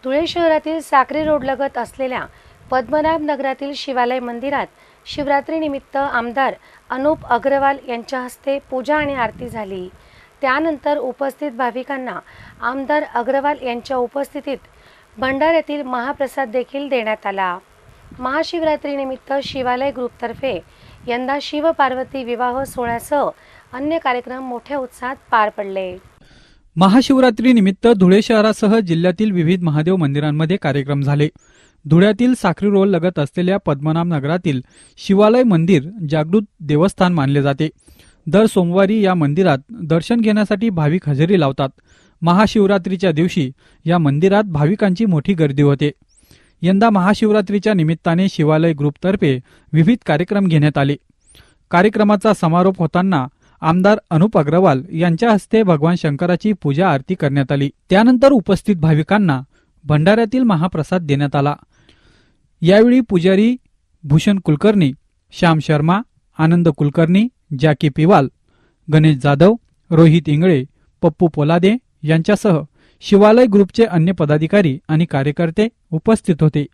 धुळे शहरातील साक्री रोडलगत असलेल्या पद्मनाभ नगरातील शिवालय मंदिरात शिवरात्रीनिमित्त आमदार अनुप अग्रवाल यांच्या हस्ते पूजा आणि आरती झाली। त्यानंतर उपस्थित भाविकांना आमदार अग्रवाल यांच्या उपस्थितीत भंडाऱ्यातील महाप्रसाद देखील देण्यात आला। महाशिवरात्रीनिमित्त शिवालय ग्रुपतर्फे यंदा शिव पार्वती विवाह सोहळ्यासह अन्य कार्यक्रम मोठ्या उत्साहात पार पडले। महाशिवरात्रीनिमित्त धुळे शहरासह जिल्ह्यातील विविध महादेव मंदिरांमध्ये कार्यक्रम झाले। धुळ्यातील साक्री रोड लगत असलेल्या पद्मनाभ नगरातील शिवालय मंदिर जागृत देवस्थान मानले जाते। दर सोमवारी या मंदिरात दर्शन घेण्यासाठी भाविक हजेरी लावतात। महाशिवरात्रीच्या दिवशी या मंदिरात भाविकांची मोठी गर्दी होते। यंदा महाशिवरात्रीच्या निमित्ताने शिवालय ग्रुपतर्फे विविध कार्यक्रम घेण्यात आले। कार्यक्रमाचा समारोप होताना आमदार अनुप अग्रवाल यांच्या हस्ते भगवान शंकराची पूजा आरती करण्यात आली। त्यानंतर उपस्थित भाविकांना भंडाऱ्यातील महाप्रसाद देण्यात आला। यावेळी पुजारी भूषण कुलकर्णी, श्याम शर्मा, आनंद कुलकर्णी, जॅकी पिवाल, गणेश जाधव, रोहित इंगळे, पप्पू पोलादे यांच्यासह शिवालय ग्रुपचे अन्य पदाधिकारी आणि कार्यकर्ते उपस्थित होते।